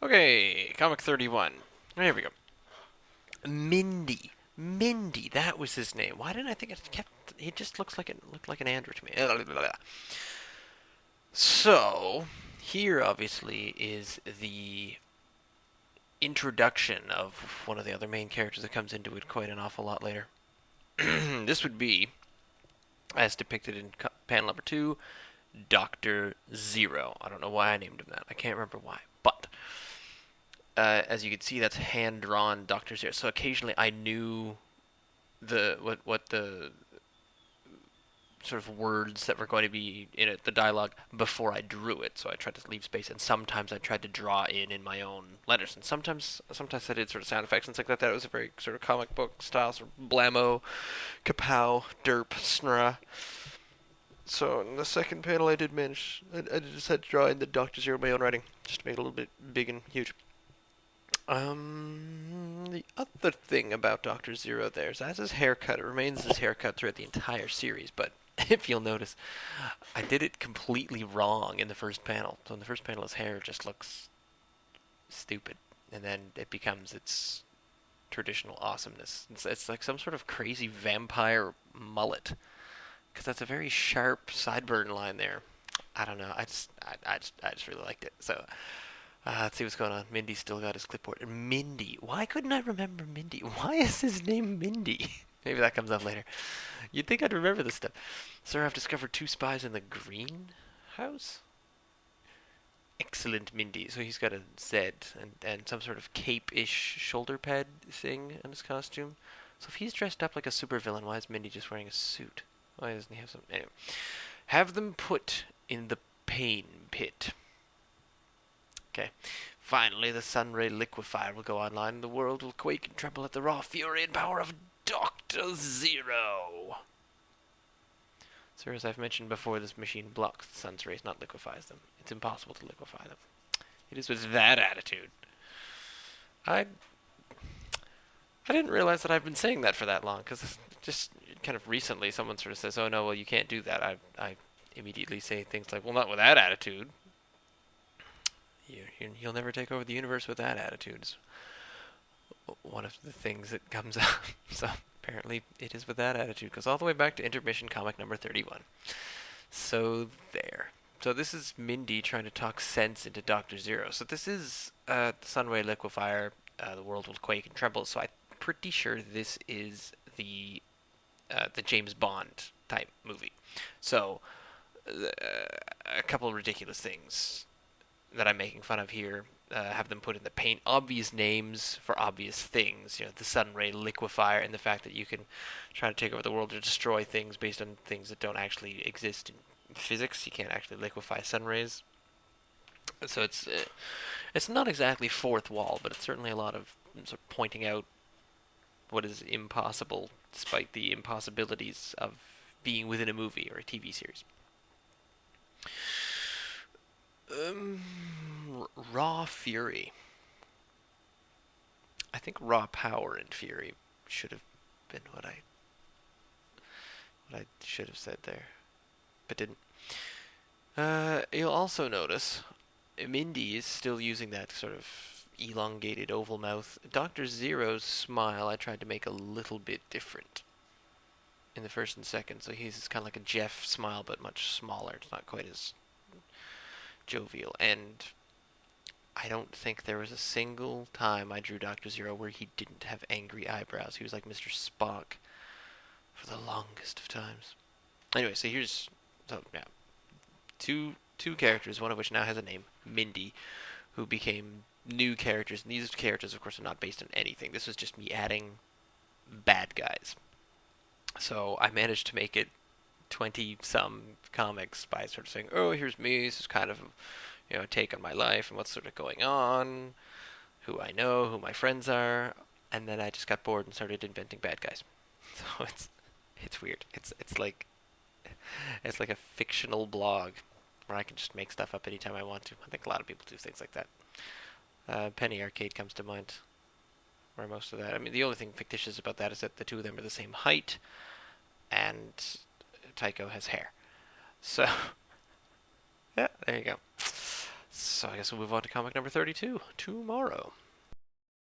Okay, comic 31. Here we go. Mindy. Mindy, that was his name. Why didn't I think it kept? He just looked like an android to me. So here, obviously, is the introduction of one of the other main characters that comes into it quite an awful lot later. This would be, as depicted in panel number 2, Doctor Zero. I don't know why I named him that. I can't remember why, but as you can see, that's hand drawn Doctor Zero. So occasionally I knew the what the sort of words that were going to be in it, the dialogue, before I drew it. So I tried to leave space, and sometimes I tried to draw in my own letters, and sometimes I did sort of sound effects and things like that. It was a very sort of comic book style, sort of blammo, kapow, derp, snra. So in the second panel, I did manage. I just had to draw in the Doctor Zero my own writing, just to make it a little bit big and huge. The other thing about Doctor Zero there is that's his haircut. It remains his haircut throughout the entire series, but if you'll notice, I did it completely wrong in the first panel. So in the first panel, his hair just looks stupid, and then it becomes its traditional awesomeness. It's like some sort of crazy vampire mullet, because that's a very sharp sideburn line there. I don't know. I just really liked it. So let's see what's going on. Mindy's still got his clipboard. Mindy. Why couldn't I remember Mindy? Why is his name Mindy? Maybe that comes up later. You'd think I'd remember this stuff. Sir, I've discovered 2 spies in the greenhouse. Excellent, Mindy. So he's got a Z and some sort of cape-ish shoulder pad thing on his costume. So if he's dressed up like a supervillain, why is Mindy just wearing a suit? Why doesn't he have some? Anyway, have them put in the pain pit. Okay. Finally, the Sunray liquefier will go online, and the world will quake and tremble at the raw fury and power of Doctor Zero. Sir, as I've mentioned before, this machine blocks the sun's rays, not liquefies them. It's impossible to liquefy them. It is with that attitude. I didn't realize that I've been saying that for that long, because just kind of recently someone sort of says, oh no, well you can't do that. I immediately say things like, well, not with that attitude. You'll never take over the universe with that attitude. Is one of the things that comes up. So apparently it is with that attitude. Goes all the way back to intermission comic number 31. So there. So this is Mindy trying to talk sense into Doctor Zero. So this is the Sunray liquefier. The world will quake and tremble. So I'm pretty sure this is the James Bond type movie. So a couple of ridiculous things that I'm making fun of here. Have them put in the paint obvious names for obvious things. You know, the Sunray liquefier, and the fact that you can try to take over the world or destroy things based on things that don't actually exist in physics. You can't actually liquefy sun rays. So it's not exactly fourth wall, but it's certainly a lot of sort of pointing out what is impossible, despite the impossibilities of being within a movie or a TV series. Raw Fury. I think Raw Power and Fury should have been what I should have said there, but didn't. You'll also notice Mindy is still using that sort of elongated oval mouth. Dr. Zero's smile I tried to make a little bit different in the first and second, so he's kind of like a Jeff smile but much smaller. It's not quite as jovial, and I don't think there was a single time I drew Dr. Zero where he didn't have angry eyebrows. He was like Mr. Spock for the longest of times. Anyway, so yeah, two characters, one of which now has a name, Mindy, who became new characters. And these characters, of course, are not based on anything. This was just me adding bad guys. So I managed to make it 20-some comics by sort of saying, oh, here's me, this is kind of a take on my life and what's sort of going on, who I know, who my friends are, and then I just got bored and started inventing bad guys. So it's weird. It's like a fictional blog where I can just make stuff up anytime I want to. I think a lot of people do things like that. Penny Arcade comes to mind, where most of that. I mean, the only thing fictitious about that is that the two of them are the same height, and Tycho has hair. So, yeah, there you go. So I guess we'll move on to comic number 32 tomorrow.